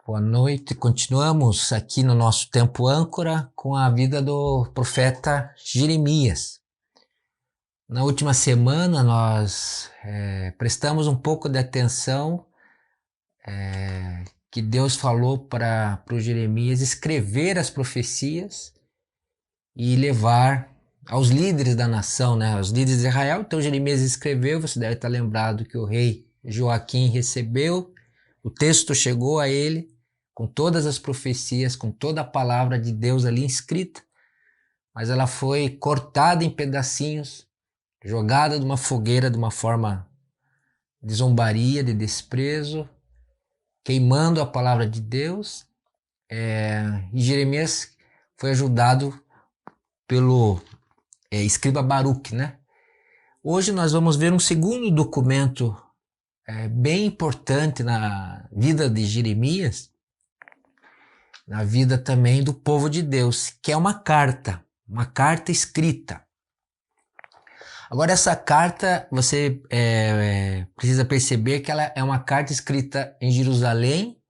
Boa noite. Continuamos aqui no nosso tempo âncora com a vida do profeta Jeremias. Na última semana nós prestamos um pouco de atenção que Deus falou para o Jeremias escrever as profecias e levar aos líderes da nação, né, aos líderes de Israel. Então Jeremias escreveu, você deve estar lembrado que o rei Joaquim recebeu, o texto chegou a ele, com todas as profecias, com toda a palavra de Deus ali escrita, mas ela foi cortada em pedacinhos, jogada de uma fogueira de uma forma de zombaria, de desprezo, queimando a palavra de Deus. E Jeremias foi ajudado pelo escriba Baruque, né? Hoje nós vamos ver um segundo documento bem importante na vida de Jeremias, na vida também do povo de Deus, que é uma carta escrita. Agora essa carta, você precisa perceber que ela é uma carta escrita em Jerusalém,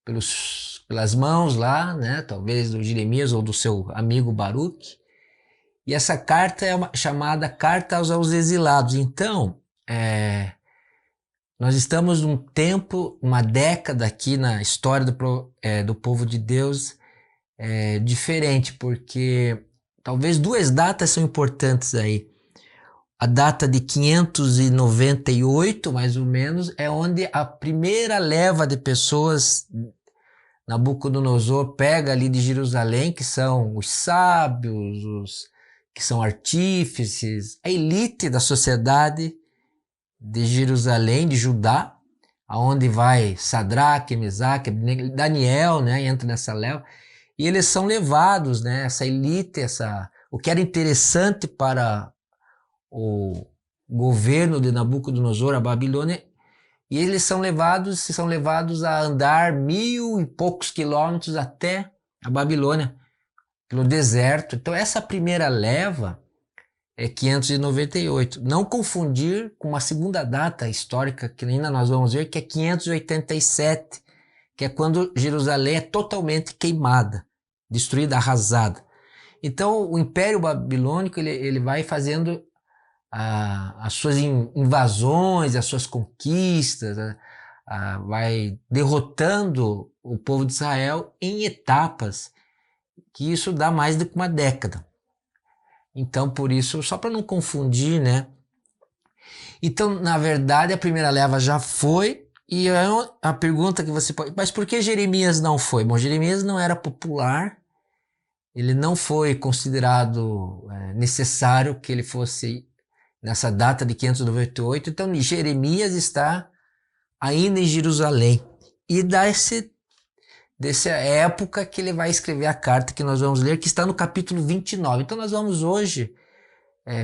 pelas mãos lá, né, talvez do Jeremias ou do seu amigo Baruque, e essa carta é chamada Carta aos Exilados. Então, nós estamos num tempo, uma década aqui na história do povo de Deus diferente, porque talvez duas datas são importantes aí. A data de 598, mais ou menos, é onde a primeira leva de pessoas Nabucodonosor pega ali de Jerusalém, que são os sábios, os que são artífices, a elite da sociedade de Jerusalém, de Judá, aonde vai Sadraque, Mesaque, Daniel, né, entra nessa leva, e eles são levados, né, essa elite, o que era interessante para o governo de Nabucodonosor, a Babilônia, e eles são levados a andar 1000 e poucos quilômetros até a Babilônia, pelo deserto. Então essa primeira leva é 598. Não confundir com uma segunda data histórica que ainda nós vamos ver, que é 587, que é quando Jerusalém é totalmente queimada, destruída, arrasada. Então o Império Babilônico ele vai fazendo as suas invasões, as suas conquistas, vai derrotando o povo de Israel em etapas, que isso dá mais do que uma década. Então, por isso, só para não confundir, né? Então, na verdade, a primeira leva já foi, e a pergunta que você pode... Mas por que Jeremias não foi? Bom, Jeremias não era popular, ele não foi considerado necessário que ele fosse nessa data de 598, então Jeremias está ainda em Jerusalém, e dessa época que ele vai escrever a carta que nós vamos ler, que está no capítulo 29. Então nós vamos hoje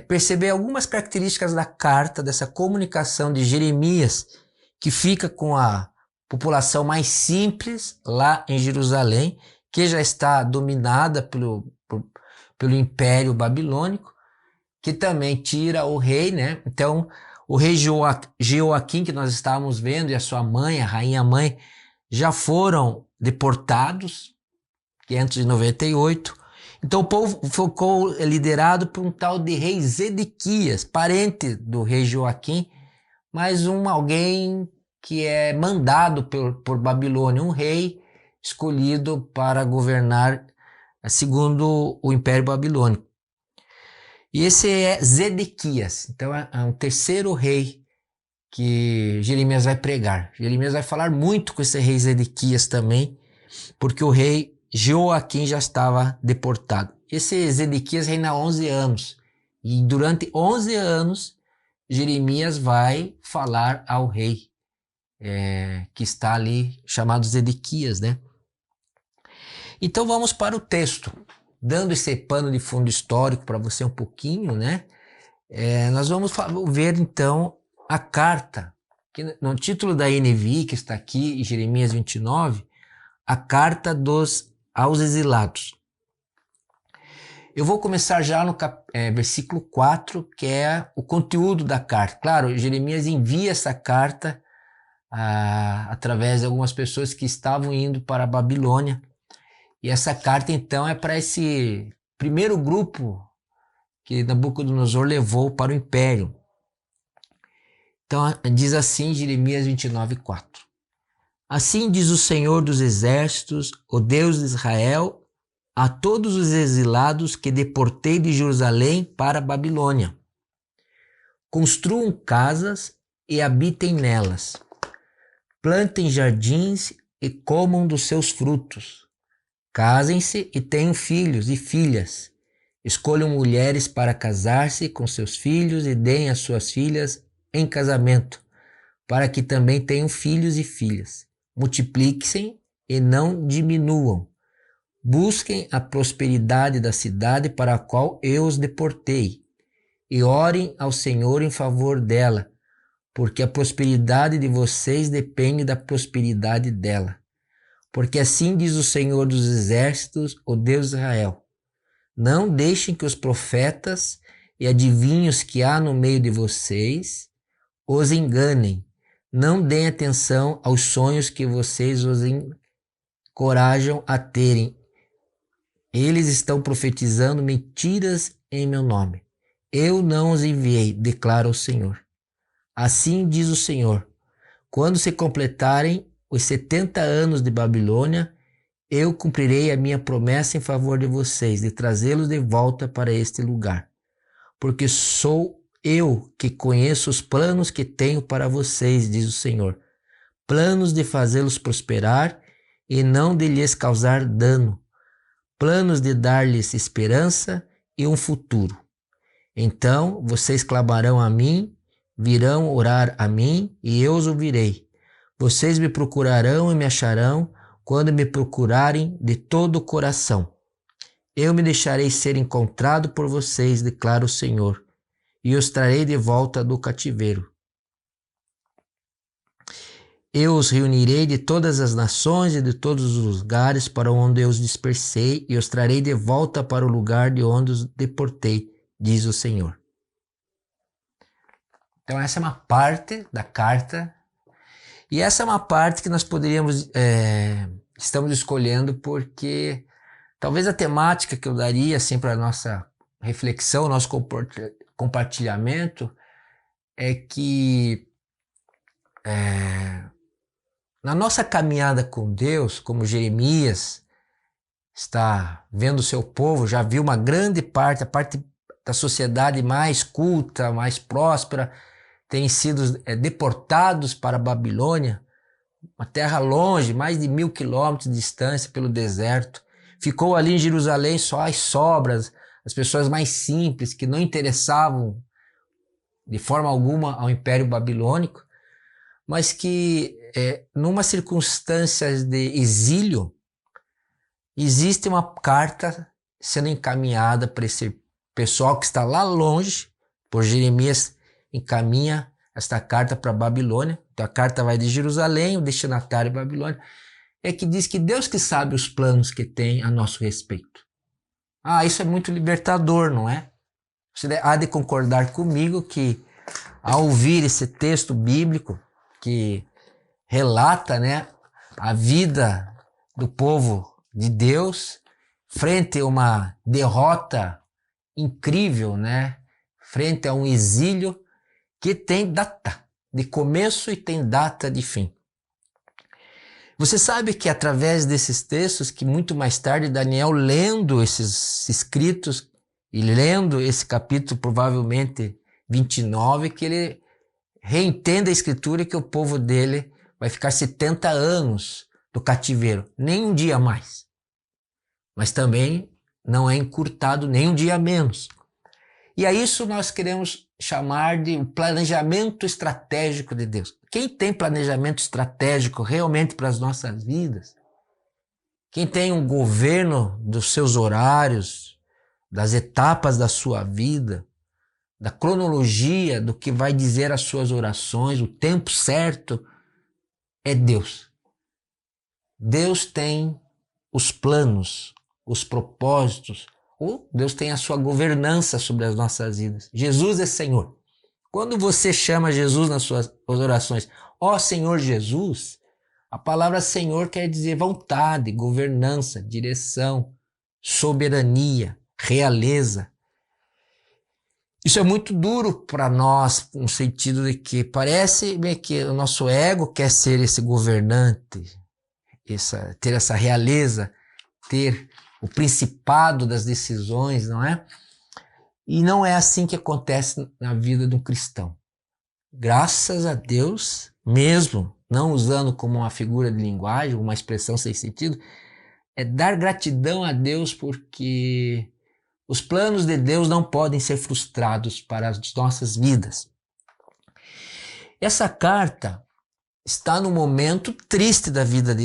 perceber algumas características da carta, dessa comunicação de Jeremias, que fica com a população mais simples lá em Jerusalém, que já está dominada pelo Império Babilônico, que também tira o rei, né? Então, o rei Joaquim, que nós estávamos vendo, e a sua mãe, a rainha mãe, já foram deportados, 598. Então, o povo ficou liderado por um tal de rei Zedequias, parente do rei Joaquim, mas alguém que é mandado por Babilônia, um rei escolhido para governar segundo o Império Babilônico. E esse é Zedequias, então é um terceiro rei que Jeremias vai pregar. Jeremias vai falar muito com esse rei Zedequias também, porque o rei Joaquim já estava deportado. Esse Zedequias reina 11 anos, e durante 11 anos Jeremias vai falar ao rei que está ali, chamado Zedequias, né? Então vamos para o texto. Dando esse pano de fundo histórico para você um pouquinho, né? Nós vamos ver então a carta, que no título da NVI, que está aqui, em Jeremias 29, a carta aos exilados. Eu vou começar já no versículo 4, que é o conteúdo da carta. Claro, Jeremias envia essa carta através de algumas pessoas que estavam indo para a Babilônia. E essa carta, então, é para esse primeiro grupo que Nabucodonosor levou para o império. Então, diz assim Jeremias 29:4. Assim diz o Senhor dos Exércitos, o Deus de Israel, a todos os exilados que deportei de Jerusalém para a Babilônia. Construam casas e habitem nelas. Plantem jardins e comam dos seus frutos. Casem-se e tenham filhos e filhas. Escolham mulheres para casar-se com seus filhos e deem as suas filhas em casamento, para que também tenham filhos e filhas. Multipliquem e não diminuam. Busquem a prosperidade da cidade para a qual eu os deportei, e orem ao Senhor em favor dela, porque a prosperidade de vocês depende da prosperidade dela. Porque assim diz o Senhor dos Exércitos, o Deus de Israel: não deixem que os profetas e adivinhos que há no meio de vocês os enganem. Não deem atenção aos sonhos que vocês os encorajam a terem. Eles estão profetizando mentiras em meu nome. Eu não os enviei, declara o Senhor. Assim diz o Senhor: quando se completarem os 70 anos de Babilônia, eu cumprirei a minha promessa em favor de vocês, de trazê-los de volta para este lugar. Porque sou eu que conheço os planos que tenho para vocês, diz o Senhor. Planos de fazê-los prosperar e não de lhes causar dano. Planos de dar-lhes esperança e um futuro. Então vocês clamarão a mim, virão orar a mim e eu os ouvirei. Vocês me procurarão e me acharão quando me procurarem de todo o coração. Eu me deixarei ser encontrado por vocês, declara o Senhor, e os trarei de volta do cativeiro. Eu os reunirei de todas as nações e de todos os lugares para onde eu os dispersei e os trarei de volta para o lugar de onde os deportei, diz o Senhor. Então essa é uma parte da carta, e essa é uma parte que nós poderíamos, estamos escolhendo porque talvez a temática que eu daria assim, para a nossa reflexão, nosso compartilhamento, é que na nossa caminhada com Deus, como Jeremias está vendo o seu povo, já viu uma grande parte, a parte da sociedade mais culta, mais próspera, têm sido deportados para a Babilônia, uma terra longe, mais de 1.000 quilômetros de distância pelo deserto. Ficou ali em Jerusalém só as sobras, as pessoas mais simples, que não interessavam de forma alguma ao Império Babilônico, mas que numa circunstância de exílio, existe uma carta sendo encaminhada para esse pessoal que está lá longe. Por Jeremias encaminha esta carta para a Babilônia. Então a carta vai de Jerusalém, o destinatário é Babilônia, que diz que Deus que sabe os planos que tem a nosso respeito. Isso é muito libertador, não é? Você há de concordar comigo que ao ouvir esse texto bíblico que relata, a vida do povo de Deus frente a uma derrota incrível, frente a um exílio que tem data de começo e tem data de fim. Você sabe que através desses textos, que muito mais tarde Daniel, lendo esses escritos e lendo esse capítulo provavelmente 29, que ele reentende a escritura, que o povo dele vai ficar 70 anos do cativeiro, nem um dia mais. Mas também não é encurtado nem um dia menos. E a isso nós queremos chamar de planejamento estratégico de Deus. Quem tem planejamento estratégico realmente para as nossas vidas, quem tem um governo dos seus horários, das etapas da sua vida, da cronologia do que vai dizer as suas orações, o tempo certo, é Deus. Deus tem os planos, os propósitos, ou Deus tem a sua governança sobre as nossas vidas. Jesus é Senhor. Quando você chama Jesus nas suas orações, Ó Senhor Jesus, a palavra Senhor quer dizer vontade, governança, direção, soberania, realeza. Isso é muito duro para nós, no sentido de que parece que o nosso ego quer ser esse governante, ter essa realeza, ter o principado das decisões, não é? E não é assim que acontece na vida de um cristão. Graças a Deus, mesmo não usando como uma figura de linguagem, uma expressão sem sentido, é dar gratidão a Deus porque os planos de Deus não podem ser frustrados para as nossas vidas. Essa carta está no momento triste da vida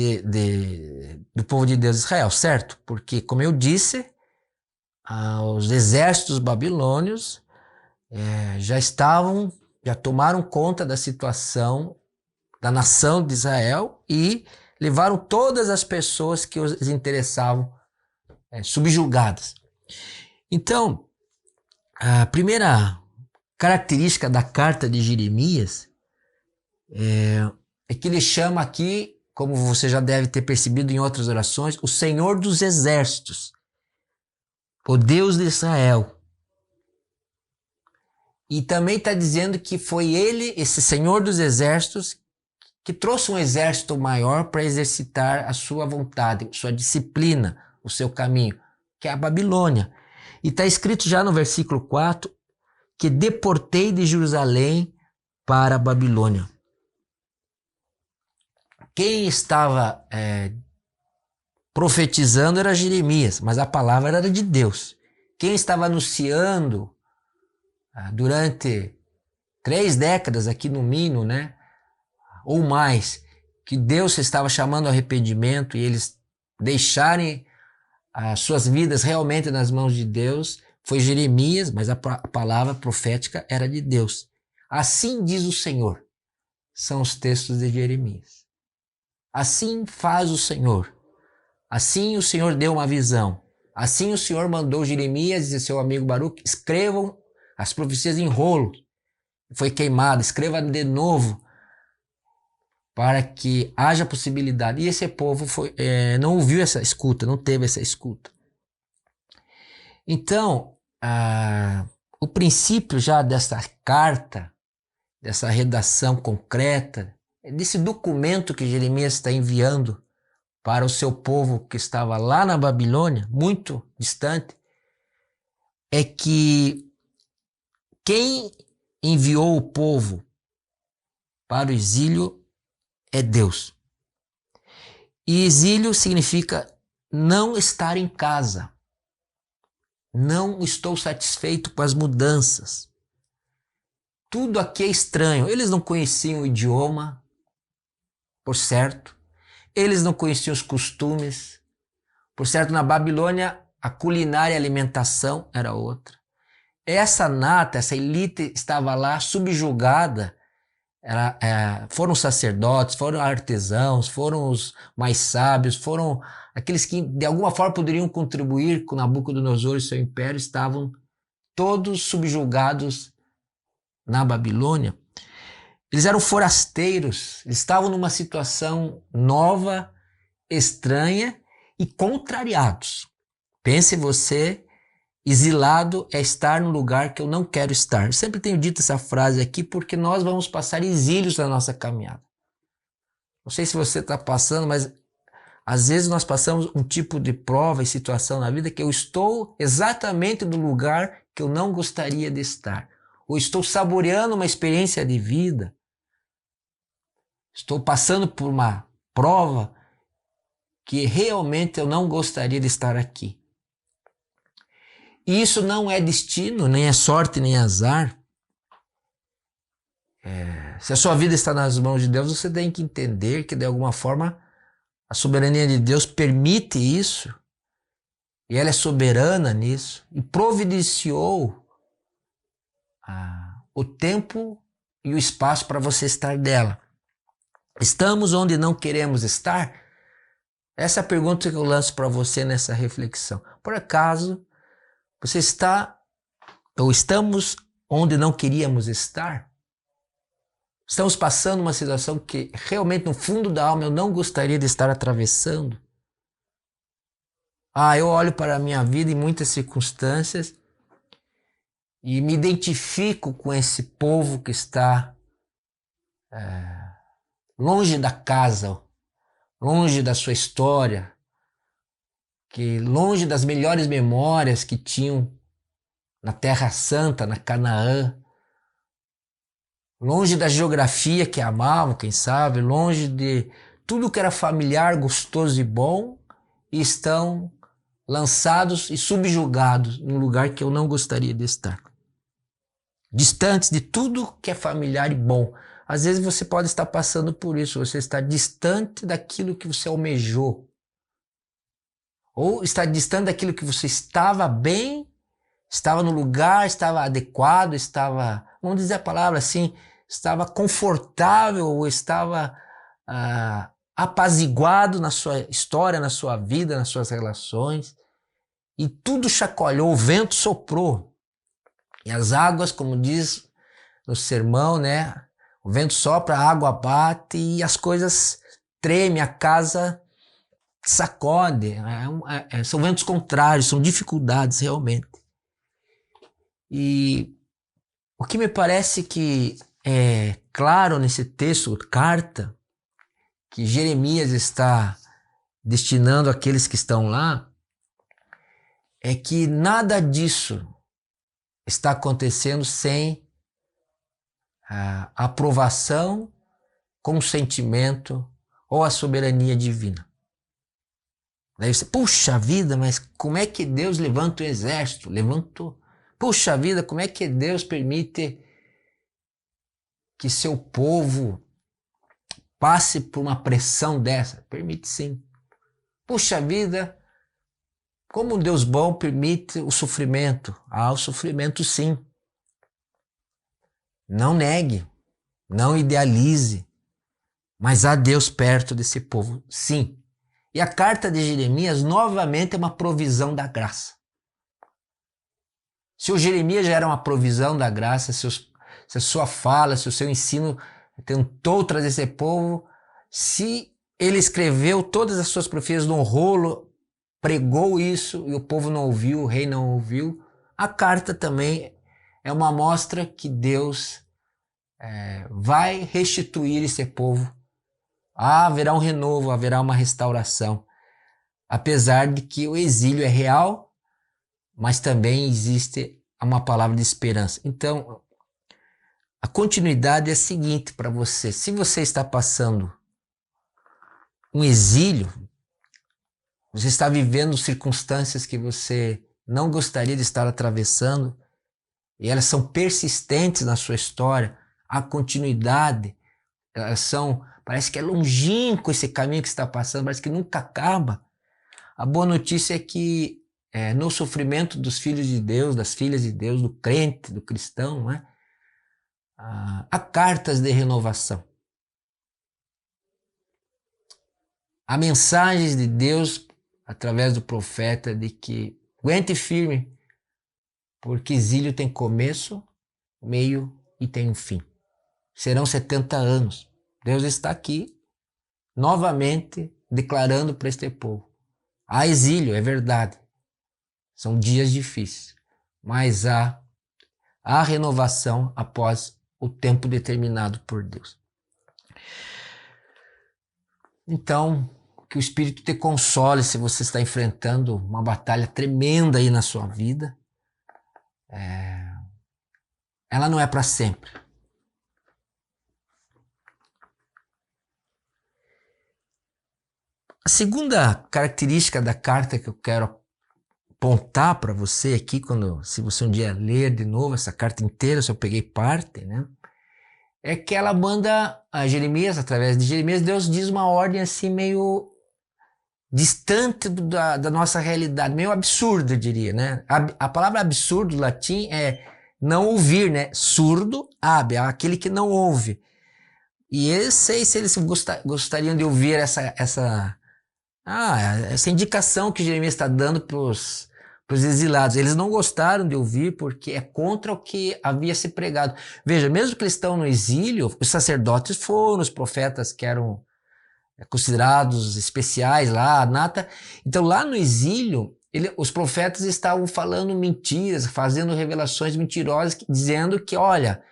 do povo de Deus de Israel, certo? Porque, como eu disse, os exércitos babilônios já tomaram conta da situação da nação de Israel e levaram todas as pessoas que os interessavam subjugadas. Então, a primeira característica da carta de Jeremias é que ele chama aqui, como você já deve ter percebido em outras orações, o Senhor dos Exércitos, o Deus de Israel. E também está dizendo que foi ele, esse Senhor dos Exércitos, que trouxe um exército maior para exercitar a sua vontade, sua disciplina, o seu caminho, que é a Babilônia. E está escrito já no versículo 4 que deportei de Jerusalém para a Babilônia. Quem estava profetizando era Jeremias, mas a palavra era de Deus. Quem estava anunciando durante 3 décadas aqui no mínimo, né, ou mais, que Deus estava chamando ao arrependimento e eles deixarem as suas vidas realmente nas mãos de Deus, foi Jeremias, mas a palavra profética era de Deus. Assim diz o Senhor, são os textos de Jeremias. Assim faz o Senhor. Assim o Senhor deu uma visão. Assim o Senhor mandou Jeremias e seu amigo Baruque escrevam as profecias em rolo. Foi queimado, escreva de novo para que haja possibilidade. E esse povo não ouviu essa escuta, não teve essa escuta. Então, o princípio já dessa carta, dessa redação concreta, desse documento que Jeremias está enviando para o seu povo que estava lá na Babilônia, muito distante, é que quem enviou o povo para o exílio é Deus. E exílio significa não estar em casa. Não estou satisfeito com as mudanças. Tudo aqui é estranho. Eles não conheciam o idioma, por certo. Eles não conheciam os costumes. Por certo, na Babilônia, a culinária e a alimentação era outra. Essa nata, essa elite estava lá subjugada. Foram sacerdotes, foram artesãos, foram os mais sábios, foram aqueles que de alguma forma poderiam contribuir com Nabucodonosor e seu império, estavam todos subjugados na Babilônia. Eles eram forasteiros, eles estavam numa situação nova, estranha e contrariados. Pense você, exilado é estar no lugar que eu não quero estar. Eu sempre tenho dito essa frase aqui porque nós vamos passar exílios na nossa caminhada. Não sei se você está passando, mas às vezes nós passamos um tipo de prova e situação na vida que eu estou exatamente no lugar que eu não gostaria de estar. Ou estou saboreando uma experiência de vida. Estou passando por uma prova que realmente eu não gostaria de estar aqui. E isso não é destino, nem é sorte, nem é azar. Se a sua vida está nas mãos de Deus, você tem que entender que de alguma forma a soberania de Deus permite isso. E ela é soberana nisso. E providenciou o tempo e o espaço para você estar dela. Estamos onde não queremos estar? Essa é a pergunta que eu lanço para você nessa reflexão. Por acaso, você está ou estamos onde não queríamos estar? Estamos passando uma situação que realmente no fundo da alma eu não gostaria de estar atravessando. Eu olho para a minha vida em muitas circunstâncias e me identifico com esse povo que está longe da casa, longe da sua história, que longe das melhores memórias que tinham na Terra Santa, na Canaã, longe da geografia que amavam, quem sabe, longe de tudo que era familiar, gostoso e bom, e estão lançados e subjugados num lugar que eu não gostaria de estar. Distantes de tudo que é familiar e bom. Às vezes você pode estar passando por isso, você está distante daquilo que você almejou. Ou está distante daquilo que você estava bem, estava no lugar, estava adequado, estava, vamos dizer a palavra assim, estava confortável ou estava apaziguado na sua história, na sua vida, nas suas relações. E tudo chacoalhou, o vento soprou. E as águas, como diz no sermão, né? O vento sopra, a água bate e as coisas tremem, a casa sacode. São ventos contrários, são dificuldades realmente. E o que me parece que é claro nesse texto, carta, que Jeremias está destinando àqueles que estão lá, é que nada disso está acontecendo sem a aprovação, consentimento ou a soberania divina. Daí você, puxa vida, mas como é que Deus levanta o exército? Levantou. Puxa vida, como é que Deus permite que seu povo passe por uma pressão dessa? Permite sim. Puxa vida, como um Deus bom permite o sofrimento? O sofrimento sim. Não negue, não idealize, mas há Deus perto desse povo, sim. E a carta de Jeremias novamente é uma provisão da graça. Se o Jeremias já era uma provisão da graça, se a sua fala, se o seu ensino tentou trazer esse povo, se ele escreveu todas as suas profecias num rolo, pregou isso e o povo não ouviu, o rei não ouviu, a carta também é uma amostra que Deus vai restituir esse povo. Haverá um renovo, haverá uma restauração. Apesar de que o exílio é real, mas também existe uma palavra de esperança. Então, a continuidade é a seguinte para você. Se você está passando um exílio, você está vivendo circunstâncias que você não gostaria de estar atravessando, e elas são persistentes na sua história, a continuidade, elas são, parece que é longínquo esse caminho que está passando, parece que nunca acaba. A boa notícia é que no sofrimento dos filhos de Deus, das filhas de Deus, do crente, do cristão, né, há cartas de renovação. Há mensagens de Deus através do profeta de que aguente firme, porque exílio tem começo, meio e tem um fim. Serão 70 anos. Deus está aqui novamente declarando para este povo. Há exílio, é verdade. São dias difíceis, mas há renovação após o tempo determinado por Deus. Então, que o Espírito te console se você está enfrentando uma batalha tremenda aí na sua vida. Ela não é para sempre. A segunda característica da carta que eu quero apontar para você aqui, se você um dia ler de novo essa carta inteira, se eu peguei parte, né? É que ela manda a Jeremias, através de Jeremias, Deus diz uma ordem assim meio distante da nossa realidade, meio absurda, eu diria, né? A palavra absurdo no latim é não ouvir, né? Surdo, ab, é aquele que não ouve. E eu sei se eles gostariam de ouvir essa indicação que Jeremias está dando para para os exilados. Eles não gostaram de ouvir porque é contra o que havia se pregado. Veja, mesmo que eles estão no exílio, os sacerdotes foram, os profetas que eram considerados especiais lá, a nata. Então lá no exílio, os profetas estavam falando mentiras, fazendo revelações mentirosas, dizendo que, olha,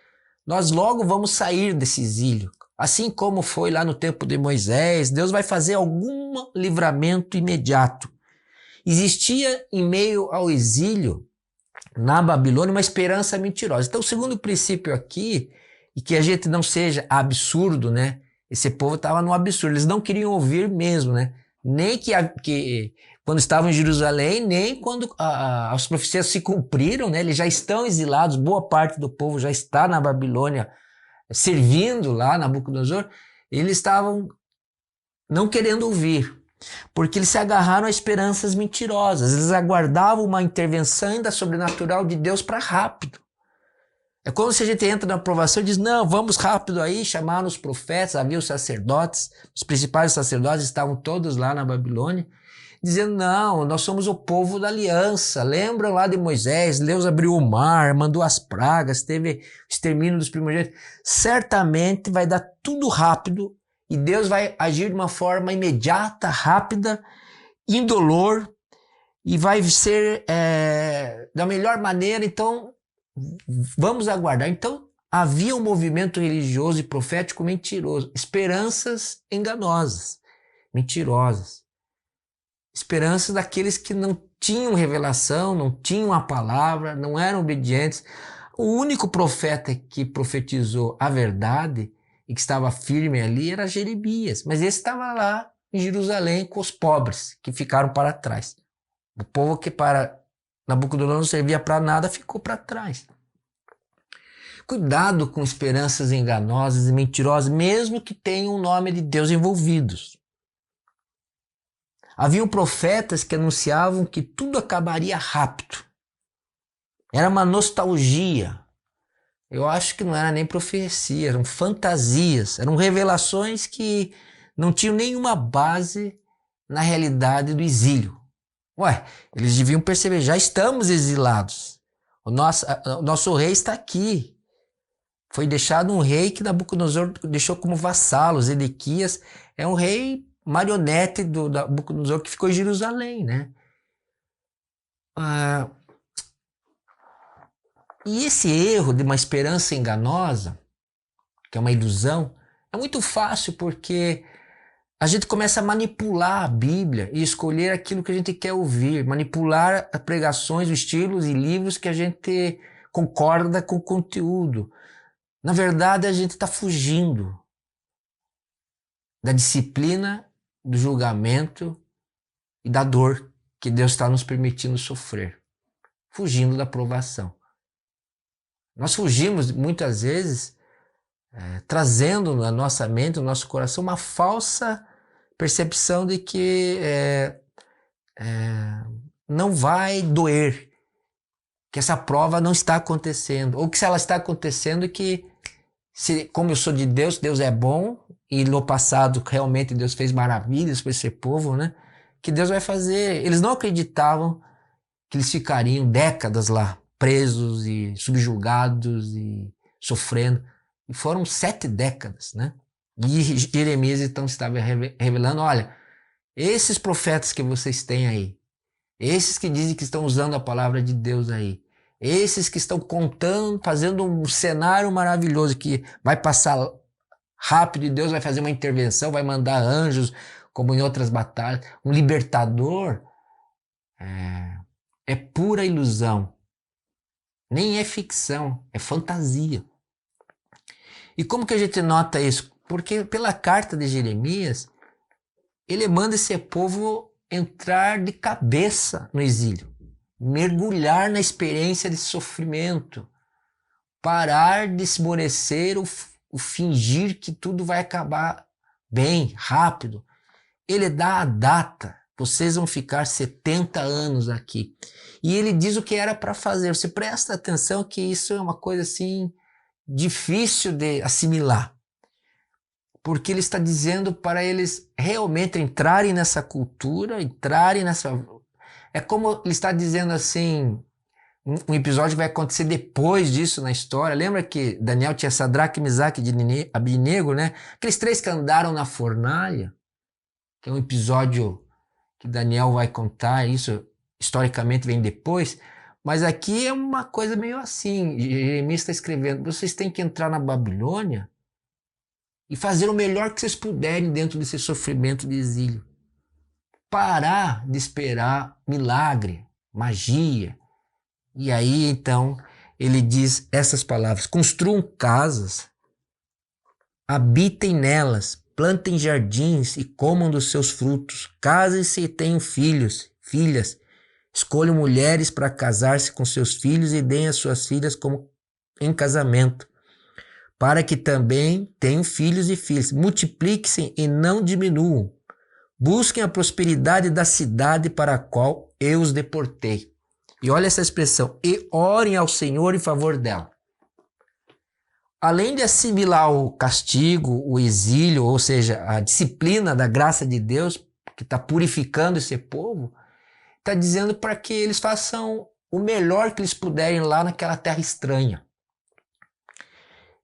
nós logo vamos sair desse exílio. Assim como foi lá no tempo de Moisés, Deus vai fazer algum livramento imediato. Existia em meio ao exílio, na Babilônia, uma esperança mentirosa. Então, o segundo princípio aqui, e que a gente não seja absurdo, né? Esse povo estava no absurdo, eles não queriam ouvir mesmo, né? Nem que quando estavam em Jerusalém, nem quando as profecias se cumpriram, né? Eles já estão exilados, boa parte do povo já está na Babilônia, servindo lá Nabucodonosor, eles estavam não querendo ouvir, porque eles se agarraram a esperanças mentirosas, eles aguardavam uma intervenção ainda sobrenatural de Deus para rápido. É como se a gente entra na aprovação e diz, não, vamos rápido aí, chamaram os profetas, havia os sacerdotes, os principais sacerdotes estavam todos lá na Babilônia, dizendo, não, nós somos o povo da aliança, lembram lá de Moisés, Deus abriu o mar, mandou as pragas, teve o extermínio dos primogênitos, certamente vai dar tudo rápido e Deus vai agir de uma forma imediata, rápida, indolor e vai ser da melhor maneira, então vamos aguardar. Então havia um movimento religioso e profético mentiroso, esperanças enganosas, mentirosas. Esperança daqueles que não tinham revelação, não tinham a palavra, não eram obedientes. O único profeta que profetizou a verdade e que estava firme ali era Jeremias, mas esse estava lá em Jerusalém com os pobres que ficaram para trás. O povo que para Nabucodonosor não servia para nada ficou para trás. Cuidado com esperanças enganosas e mentirosas, mesmo que tenham o nome de Deus envolvidos. Haviam profetas que anunciavam que tudo acabaria rápido. Era uma nostalgia. Eu acho que não era nem profecia, eram fantasias, eram revelações que não tinham nenhuma base na realidade do exílio. Ué, eles deviam perceber, já estamos exilados. O nosso rei está aqui. Foi deixado um rei que Nabucodonosor deixou como vassalo. Zedequias é um rei marionete do Nabucodonosor que ficou em Jerusalém, né? E esse erro de uma esperança enganosa, que é uma ilusão, é muito fácil porque a gente começa a manipular a Bíblia e escolher aquilo que a gente quer ouvir, manipular as pregações, os estilos e livros que a gente concorda com o conteúdo. Na verdade, a gente está fugindo da disciplina, do julgamento e da dor que Deus está nos permitindo sofrer, fugindo da aprovação. Nós fugimos muitas vezes trazendo na nossa mente, no nosso coração, uma falsa percepção de que não vai doer, que essa prova não está acontecendo, ou que se ela está acontecendo, que como eu sou de Deus, Deus é bom, e no passado realmente Deus fez maravilhas para esse povo, né? Que Deus vai fazer. Eles não acreditavam que eles ficariam décadas lá, presos e subjugados e sofrendo. E foram 7 décadas, né? E Jeremias então estava revelando, olha, esses profetas que vocês têm aí, esses que dizem que estão usando a palavra de Deus aí, esses que estão contando, fazendo um cenário maravilhoso que vai passar rápido e Deus vai fazer uma intervenção, vai mandar anjos, como em outras batalhas, um libertador, é pura ilusão. Nem é ficção, é fantasia. E como que a gente nota isso? Porque pela carta de Jeremias, ele manda esse povo entrar de cabeça no exílio, mergulhar na experiência de sofrimento, parar de esmorecer o fingir que tudo vai acabar bem, rápido. Ele dá a data, vocês vão ficar 70 anos aqui. E ele diz o que era para fazer. Você presta atenção que isso é uma coisa assim difícil de assimilar. Porque ele está dizendo para eles realmente entrarem nessa cultura, entrarem É como ele está dizendo assim, um episódio que vai acontecer depois disso na história. Lembra que Daniel tinha Sadraque, Misaque e Abednego, né? Aqueles três que andaram na fornalha, que é um episódio que Daniel vai contar, isso historicamente vem depois, mas aqui é uma coisa meio assim, Jeremias está escrevendo, vocês têm que entrar na Babilônia e fazer o melhor que vocês puderem dentro desse sofrimento de exílio. Parar de esperar milagre, magia. E aí, então, ele diz essas palavras: construam casas, habitem nelas, plantem jardins e comam dos seus frutos, casem-se e tenham filhos, filhas, escolham mulheres para casar-se com seus filhos e deem as suas filhas como em casamento, para que também tenham filhos e filhas. Multipliquem-se e não diminuam. Busquem a prosperidade da cidade para a qual eu os deportei. E olha essa expressão, e orem ao Senhor em favor dela. Além de assimilar o castigo, o exílio, ou seja, a disciplina da graça de Deus, que está purificando esse povo, está dizendo para que eles façam o melhor que eles puderem lá naquela terra estranha.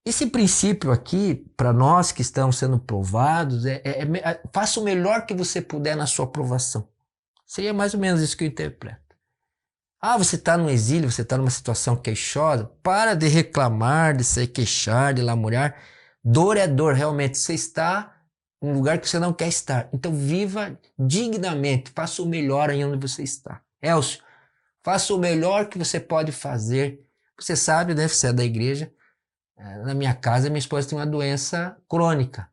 Esse princípio aqui, para nós que estamos sendo provados, faça o melhor que você puder na sua provação. Seria mais ou menos isso que eu interpreto. Ah, você está no exílio, você está numa situação queixosa, para de reclamar, de se queixar, de lamuriar. Dor é dor, realmente. Você está em um lugar que você não quer estar. Então viva dignamente, faça o melhor aí onde você está. Elcio, faça o melhor que você pode fazer. Você sabe, né, você é da igreja. Na minha casa, minha esposa tem uma doença crônica.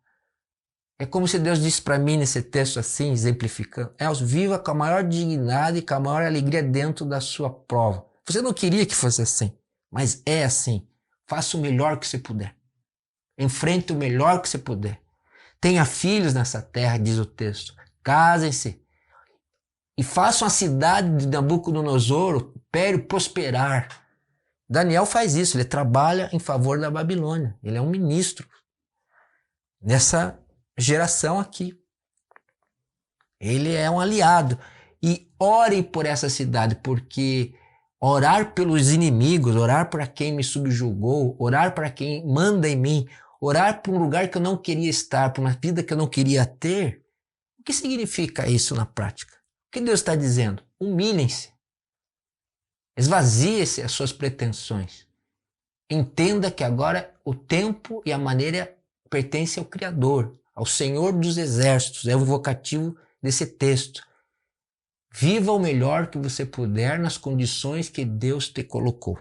É como se Deus disse para mim nesse texto assim, exemplificando: Elcio, viva com a maior dignidade e com a maior alegria dentro da sua prova. Você não queria que fosse assim, mas é assim. Faça o melhor que você puder. Enfrente o melhor que você puder. Tenha filhos nessa terra, diz o texto. Casem-se. E façam a cidade de Nabucodonosor, o império, prosperar. Daniel faz isso, ele trabalha em favor da Babilônia. Ele é um ministro nessa geração aqui. Ele é um aliado. E orem por essa cidade, porque orar pelos inimigos, orar para quem me subjugou, orar para quem manda em mim, orar por um lugar que eu não queria estar, por uma vida que eu não queria ter, o que significa isso na prática? O que Deus está dizendo? Humilhem-se. Esvazie-se as suas pretensões. Entenda que agora o tempo e a maneira pertencem ao Criador, ao Senhor dos Exércitos. É o vocativo desse texto. Viva o melhor que você puder nas condições que Deus te colocou.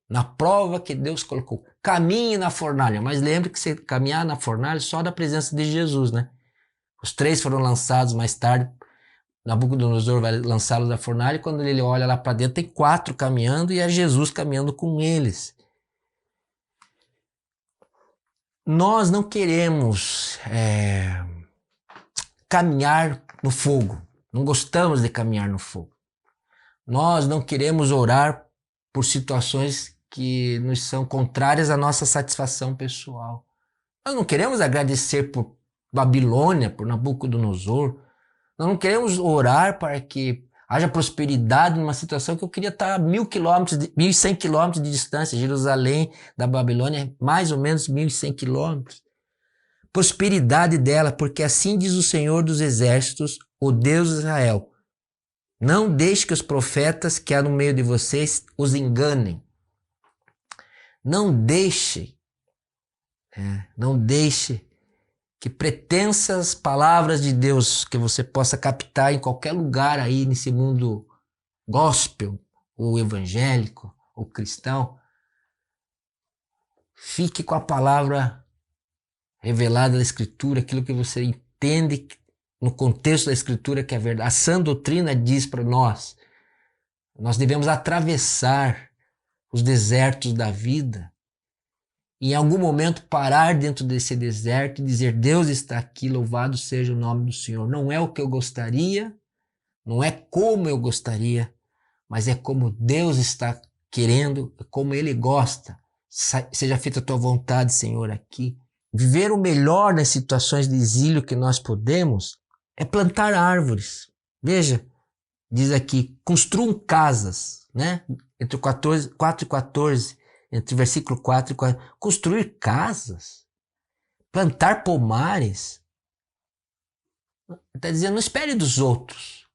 Na prova que Deus colocou. Caminhe na fornalha. Mas lembre que você caminhar na fornalha só da presença de Jesus, né? Os três foram lançados mais tarde. Nabucodonosor vai lançá-los da fornalha e quando ele olha lá para dentro tem 4 caminhando e é Jesus caminhando com eles. Nós não queremos caminhar no fogo. Não gostamos de caminhar no fogo. Nós não queremos orar por situações que nos são contrárias à nossa satisfação pessoal. Nós não queremos agradecer por Babilônia, por Nabucodonosor. Nós não queremos orar para que haja prosperidade numa situação que eu queria estar a 1.100 quilômetros de distância. Jerusalém da Babilônia é mais ou menos 1.100 quilômetros. Prosperidade dela, porque assim diz o Senhor dos Exércitos, o Deus de Israel. Não deixe que os profetas que há no meio de vocês os enganem. Não deixe que pretensas palavras de Deus que você possa captar em qualquer lugar aí nesse mundo gospel, ou evangélico, ou cristão, fique com a palavra revelada da Escritura, aquilo que você entende no contexto da Escritura que é verdade. A sã doutrina diz para nós devemos atravessar os desertos da vida e em algum momento parar dentro desse deserto e dizer: Deus está aqui, louvado seja o nome do Senhor. Não é o que eu gostaria, não é como eu gostaria, mas é como Deus está querendo, como Ele gosta. Seja feita a tua vontade, Senhor, aqui. Viver o melhor nas situações de exílio que nós podemos é plantar árvores. Veja, Diz aqui, construam casas, né? Entre o 14, 4 e 14, entre o versículo 4 e 4. Construir casas, plantar pomares. Está dizendo, não espere dos outros.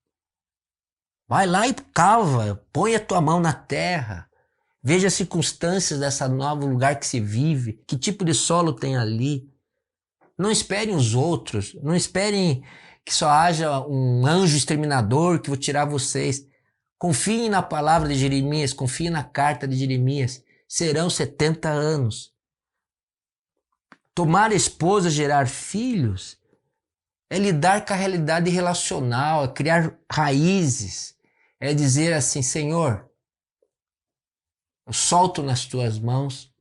Vai lá e cava, põe a tua mão na terra. Veja as circunstâncias dessa novo lugar que se vive, que tipo de solo tem ali. Não esperem os outros, não esperem que só haja um anjo exterminador que vou tirar vocês. Confiem na palavra de Jeremias, confiem na carta de Jeremias. Serão 70 anos. Tomar esposa, gerar filhos, é lidar com a realidade relacional, é criar raízes. É dizer assim, Senhor, eu solto nas tuas mãos.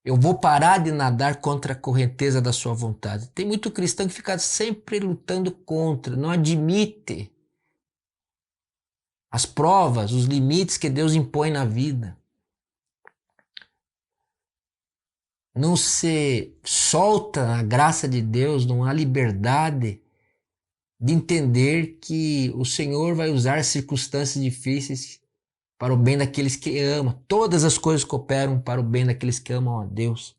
Eu vou parar de nadar contra a correnteza da sua vontade. Tem muito cristão que fica sempre lutando contra, não admite as provas, os limites que Deus impõe na vida. Não se solta na graça de Deus, não há liberdade de entender que o Senhor vai usar circunstâncias difíceis para o bem daqueles que amam. Todas as coisas cooperam para o bem daqueles que amam a Deus.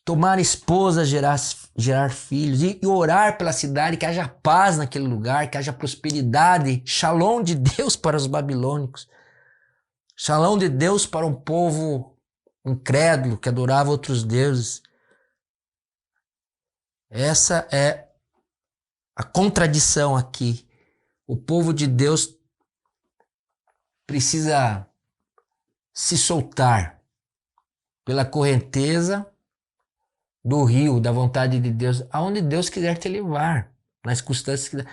Tomar esposa, gerar filhos e orar pela cidade, que haja paz naquele lugar, que haja prosperidade, shalom de Deus para os babilônicos, shalom de Deus para um povo incrédulo que adorava outros deuses. Essa é a contradição aqui. O povo de Deus precisa se soltar pela correnteza do rio, da vontade de Deus, aonde Deus quiser te levar. Nas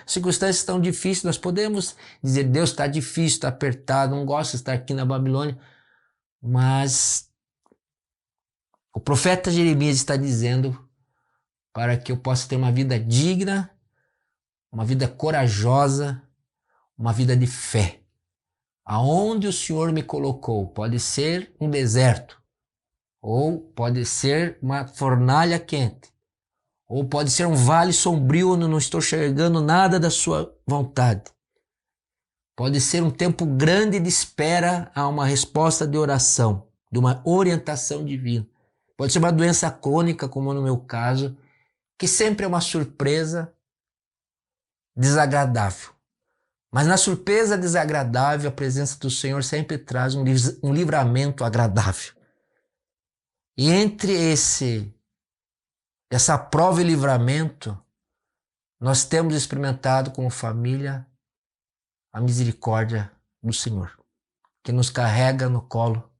circunstâncias estão difíceis, nós podemos dizer, Deus está difícil, está apertado, não gosto de estar aqui na Babilônia, mas o profeta Jeremias está dizendo para que eu possa ter uma vida digna, uma vida corajosa, uma vida de fé. Aonde o Senhor me colocou, pode ser um deserto, ou pode ser uma fornalha quente, ou pode ser um vale sombrio onde não estou enxergando nada da sua vontade. Pode ser um tempo grande de espera a uma resposta de oração, de uma orientação divina. Pode ser uma doença crônica, como no meu caso, que sempre é uma surpresa desagradável. Mas na surpresa desagradável, a presença do Senhor sempre traz um livramento agradável. E entre essa prova e livramento, nós temos experimentado como família a misericórdia do Senhor, que nos carrega no colo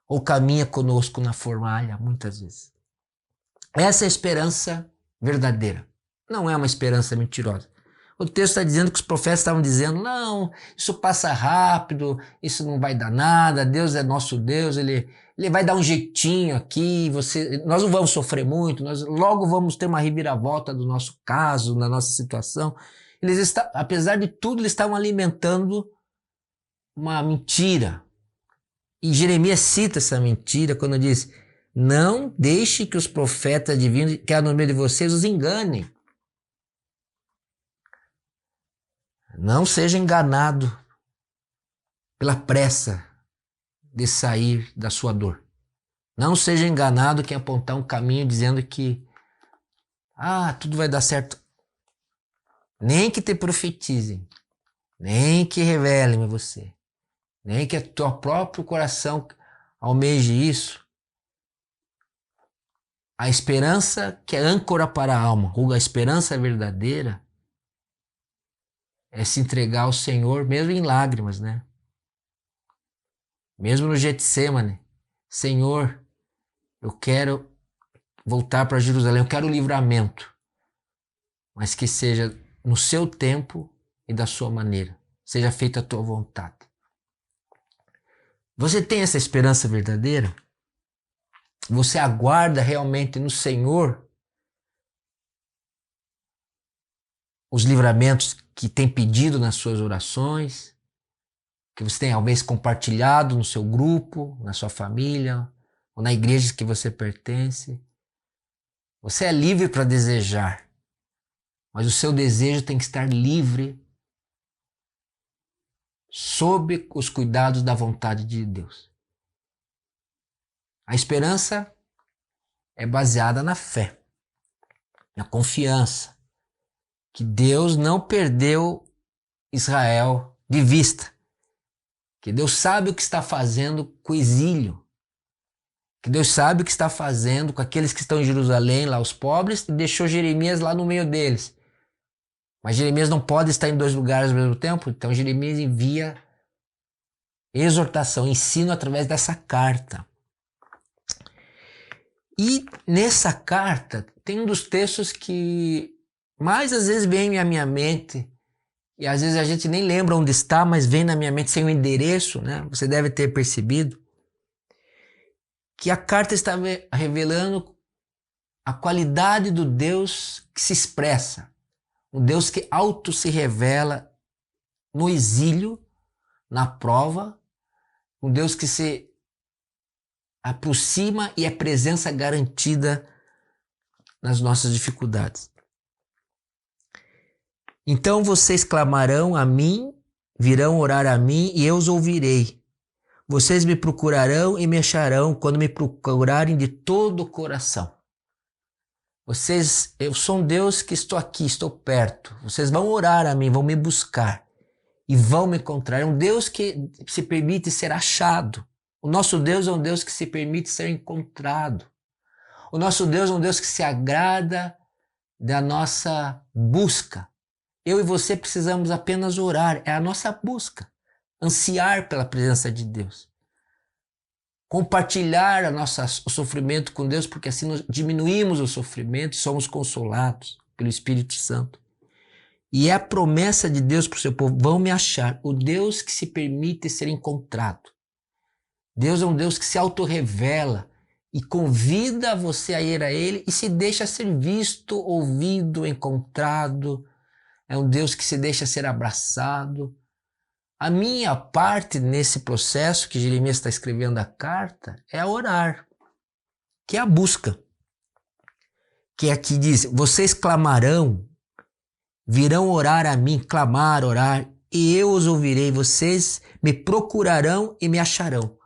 ou caminha conosco na fornalha, muitas vezes. Essa é a esperança verdadeira, não é uma esperança mentirosa. O texto está dizendo que os profetas estavam dizendo, não, isso passa rápido, isso não vai dar nada, Deus é nosso Deus, Ele vai dar um jeitinho aqui, nós não vamos sofrer muito, nós logo vamos ter uma reviravolta do nosso caso, da nossa situação. Apesar de tudo, eles estavam alimentando uma mentira. E Jeremias cita essa mentira quando diz, não deixe que os profetas divinos que há no meio de vocês os enganem. Não seja enganado pela pressa de sair da sua dor. Não seja enganado quem apontar um caminho dizendo que tudo vai dar certo. Nem que te profetizem, nem que revelem a você, nem que o teu próprio coração almeje isso. A esperança que é âncora para a alma, ou a esperança verdadeira, é se entregar ao Senhor, mesmo em lágrimas, né? Mesmo no Getsêmani. Senhor, eu quero voltar para Jerusalém, eu quero o livramento, mas que seja no seu tempo e da sua maneira. Seja feita a tua vontade. Você tem essa esperança verdadeira? Você aguarda realmente no Senhor os livramentos que tem pedido nas suas orações, que você tem talvez compartilhado no seu grupo, na sua família, ou na igreja que você pertence? Você é livre para desejar, mas o seu desejo tem que estar livre sob os cuidados da vontade de Deus. A esperança é baseada na fé, na confiança que Deus não perdeu Israel de vista, que Deus sabe o que está fazendo com o exílio, que Deus sabe o que está fazendo com aqueles que estão em Jerusalém, lá os pobres, e deixou Jeremias lá no meio deles. Mas Jeremias não pode estar em dois lugares ao mesmo tempo, então Jeremias envia exortação, ensino através dessa carta. E nessa carta tem um dos textos que mais às vezes vem à minha mente, e às vezes a gente nem lembra onde está, mas vem na minha mente sem o endereço, né? Você deve ter percebido que a carta está revelando a qualidade do Deus que se expressa, um Deus que auto se revela no exílio, na prova, um Deus que se aproxima e é presença garantida nas nossas dificuldades. Então vocês clamarão a mim, virão orar a mim e eu os ouvirei. Vocês me procurarão e me acharão quando me procurarem de todo o coração. Eu sou um Deus que estou aqui, estou perto. Vocês vão orar a mim, vão me buscar e vão me encontrar. É um Deus que se permite ser achado. O nosso Deus é um Deus que se permite ser encontrado. O nosso Deus é um Deus que se agrada da nossa busca. Eu e você precisamos apenas orar, é a nossa busca. Ansiar pela presença de Deus. Compartilhar o sofrimento com Deus, porque assim nós diminuímos o sofrimento e somos consolados pelo Espírito Santo. E é a promessa de Deus para o seu povo: vão me achar, o Deus que se permite ser encontrado. Deus é um Deus que se autorrevela e convida você a ir a Ele e se deixa ser visto, ouvido, encontrado. É um Deus que se deixa ser abraçado. A minha parte nesse processo que Jeremias está escrevendo a carta é orar, que é a busca. Que aqui diz: vocês clamarão, virão orar a mim, clamar, orar, e eu os ouvirei. Vocês me procurarão e me acharão.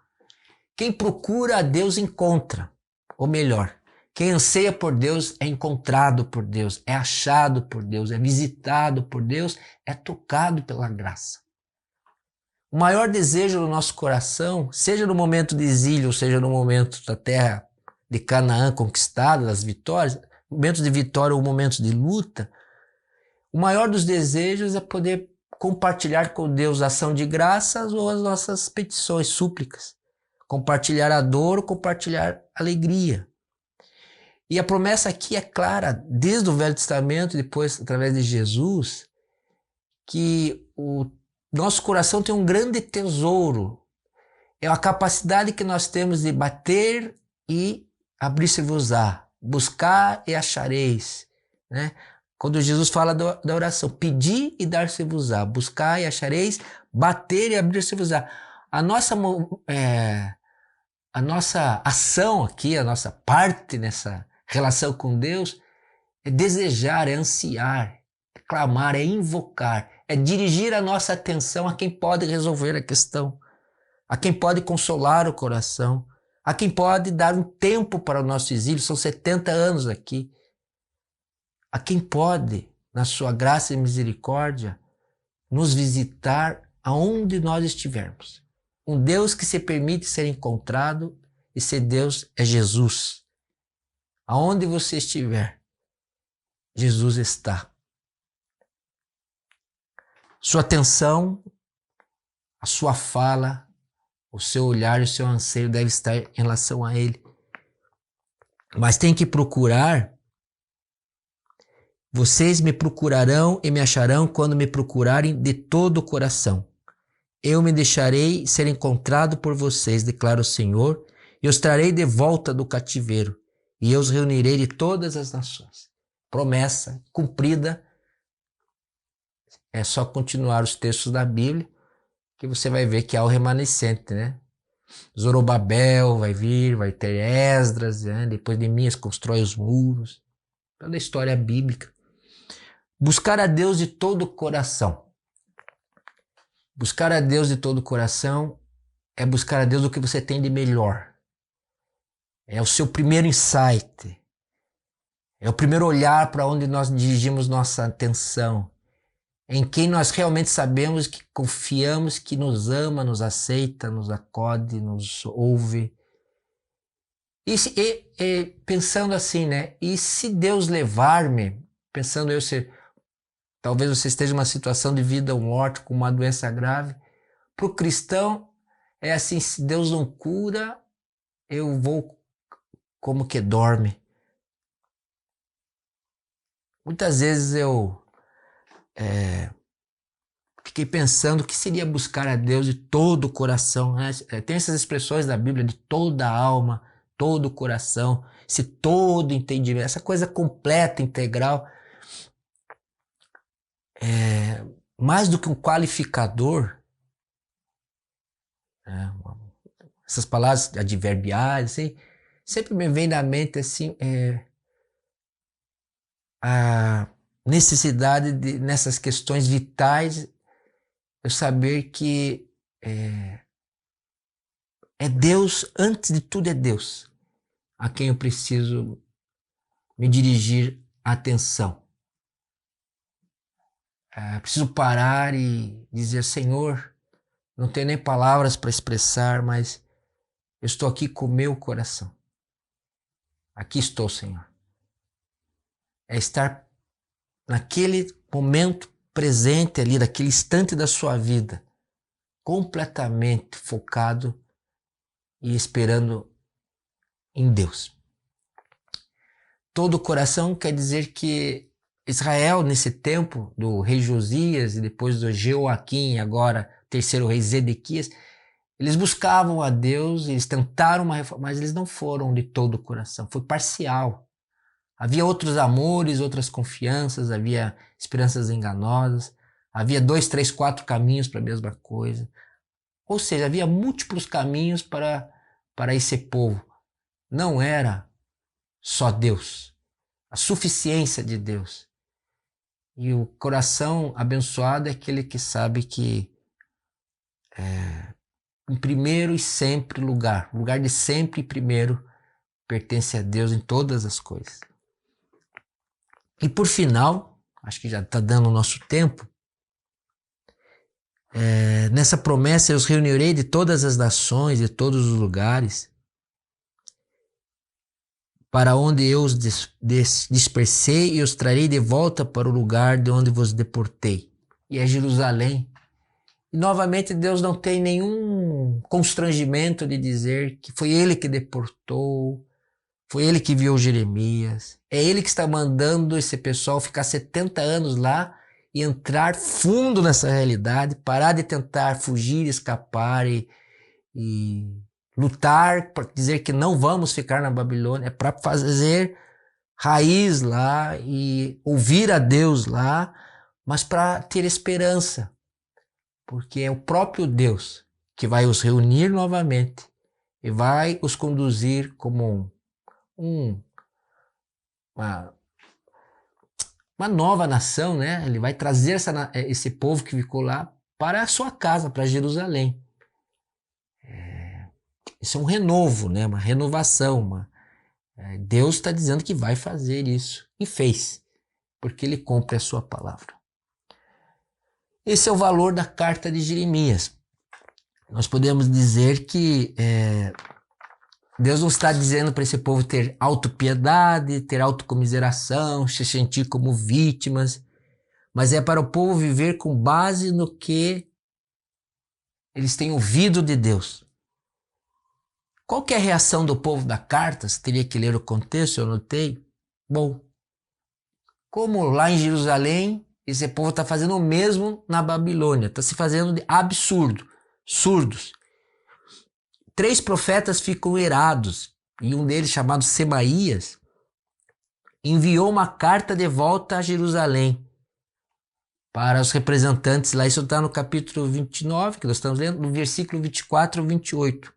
Quem procura a Deus encontra, ou melhor, quem anseia por Deus é encontrado por Deus, é achado por Deus, é visitado por Deus, é tocado pela graça. O maior desejo do nosso coração, seja no momento de exílio, seja no momento da terra de Canaã conquistada, das vitórias, momentos de vitória ou momentos de luta, o maior dos desejos é poder compartilhar com Deus a ação de graças ou as nossas petições, súplicas. Compartilhar a dor, compartilhar a alegria. E a promessa aqui é clara, desde o Velho Testamento, depois através de Jesus, que o nosso coração tem um grande tesouro. É a capacidade que nós temos de bater e abrir-se-vos-á, buscar e achareis, né? Quando Jesus fala da oração, pedir e dar-se-vos-á, buscar e achareis, bater e abrir-se-vos-á. A nossa ação aqui, a nossa parte nessa relação com Deus é desejar, é ansiar, é clamar, é invocar, é dirigir a nossa atenção a quem pode resolver a questão, a quem pode consolar o coração, a quem pode dar um tempo para o nosso exílio, são 70 anos aqui, a quem pode, na sua graça e misericórdia, nos visitar aonde nós estivermos. Um Deus que se permite ser encontrado, e esse Deus é Jesus. Aonde você estiver, Jesus está. Sua atenção, a sua fala, o seu olhar e o seu anseio deve estar em relação a Ele. Mas tem que procurar. Vocês me procurarão e me acharão quando me procurarem de todo o coração. Eu me deixarei ser encontrado por vocês, declara o Senhor, e os trarei de volta do cativeiro, e eu os reunirei de todas as nações. Promessa cumprida. É só continuar os textos da Bíblia que você vai ver que há o remanescente, né? Zorobabel vai vir, vai ter Esdras, né? Depois de Neemias constrói os muros. Toda a história bíblica. Buscar a Deus de todo o coração. Buscar a Deus de todo o coração é buscar a Deus o que você tem de melhor. É o seu primeiro insight. É o primeiro olhar para onde nós dirigimos nossa atenção. Em quem nós realmente sabemos que confiamos, que nos ama, nos aceita, nos acode, nos ouve. E pensando assim, né? E se Deus levar-me, pensando eu ser, talvez você esteja numa situação de vida ou morte, com uma doença grave, para o cristão é assim, se Deus não cura, eu vou como que dorme. Muitas vezes eu fiquei pensando o que seria buscar a Deus de todo o coração, né? Tem essas expressões da Bíblia de toda a alma, todo o coração, esse todo entendimento, essa coisa completa, integral. Mais do que um qualificador, né? Essas palavras adverbiais, assim, sempre me vem na mente assim, a necessidade de, nessas questões vitais, eu saber que é Deus, antes de tudo é Deus, a quem eu preciso me dirigir a atenção. Preciso parar e dizer, Senhor, não tenho nem palavras para expressar, mas eu estou aqui com o meu coração. Aqui estou, Senhor. É estar naquele momento presente ali, naquele instante da sua vida, completamente focado e esperando em Deus. Todo o coração quer dizer que Israel, nesse tempo do rei Josias e depois do Jeoaquim, agora terceiro rei Zedequias, eles buscavam a Deus, eles tentaram uma reforma, mas eles não foram de todo o coração, foi parcial. Havia outros amores, outras confianças, havia esperanças enganosas, havia 2, 3, 4 caminhos para a mesma coisa. Ou seja, havia múltiplos caminhos para esse povo. Não era só Deus, a suficiência de Deus. E o coração abençoado é aquele que sabe que em primeiro e sempre lugar de sempre e primeiro, pertence a Deus em todas as coisas. E por final, acho que já está dando o nosso tempo, nessa promessa eu os reunirei de todas as nações, de todos os lugares, para onde eu os dispersei e os trarei de volta para o lugar de onde vos deportei. E é Jerusalém. E novamente Deus não tem nenhum constrangimento de dizer que foi ele que deportou, foi ele que viu Jeremias, é ele que está mandando esse pessoal ficar 70 anos lá e entrar fundo nessa realidade, parar de tentar fugir, escapar e lutar para dizer que não vamos ficar na Babilônia, é para fazer raiz lá e ouvir a Deus lá, mas para ter esperança. Porque é o próprio Deus que vai os reunir novamente e vai os conduzir como uma nova nação, né? Ele vai trazer esse povo que ficou lá para a sua casa, para Jerusalém. Isso é um renovo, né? Uma renovação. Deus está dizendo que vai fazer isso e fez, porque ele cumpre a sua palavra. Esse é o valor da carta de Jeremias. Nós podemos dizer que Deus não está dizendo para esse povo ter autopiedade, ter autocomiseração, se sentir como vítimas, mas é para o povo viver com base no que eles têm ouvido de Deus. Qual que é a reação do povo da carta? Você teria que ler o contexto, eu notei. Bom, como lá em Jerusalém, esse povo está fazendo o mesmo na Babilônia, está se fazendo de absurdo, surdos. 3 profetas ficam irados, e um deles, chamado Semaías, enviou uma carta de volta a Jerusalém para os representantes lá. Isso está no capítulo 29, que nós estamos lendo, no versículo 24 e 28,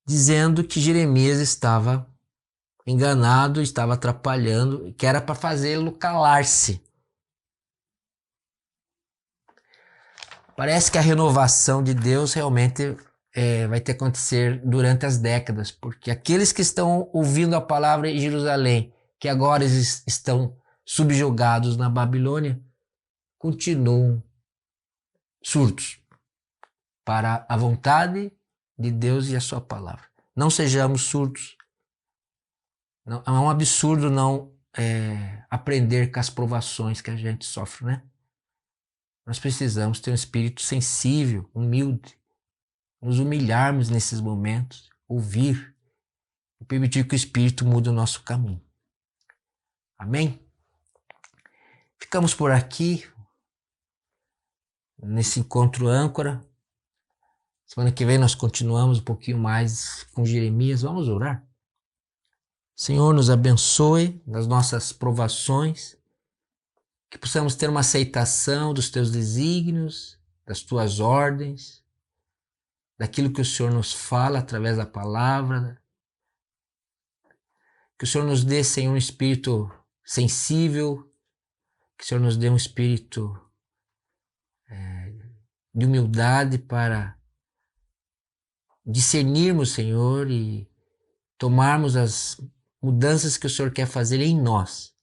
dizendo que Jeremias estava enganado, estava atrapalhando, que era para fazê-lo calar-se. Parece que a renovação de Deus realmente vai ter que acontecer durante as décadas, porque aqueles que estão ouvindo a palavra em Jerusalém, que agora estão subjugados na Babilônia, continuam surdos para a vontade de Deus e a sua palavra. Não sejamos surdos. Não, é um absurdo não aprender com as provações que a gente sofre, né? Nós precisamos ter um espírito sensível, humilde, nos humilharmos nesses momentos, ouvir e permitir que o Espírito mude o nosso caminho. Amém? Ficamos por aqui, nesse encontro âncora. Semana que vem nós continuamos um pouquinho mais com Jeremias. Vamos orar? Senhor, nos abençoe nas nossas provações, que possamos ter uma aceitação dos teus desígnios, das tuas ordens, daquilo que o Senhor nos fala através da palavra. Que o Senhor nos dê, Senhor, um espírito sensível, que o Senhor nos dê um espírito de humildade para discernirmos, Senhor, e tomarmos as mudanças que o Senhor quer fazer em nós.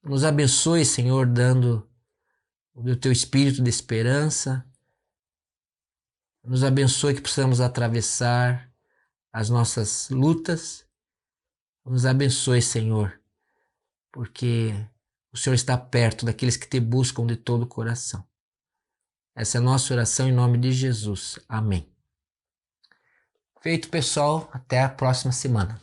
Nos abençoe, Senhor, dando o teu espírito de esperança. Nos abençoe que possamos atravessar as nossas lutas. Nos abençoe, Senhor, porque o Senhor está perto daqueles que te buscam de todo o coração. Essa é a nossa oração em nome de Jesus. Amém. Feito, pessoal. Até a próxima semana.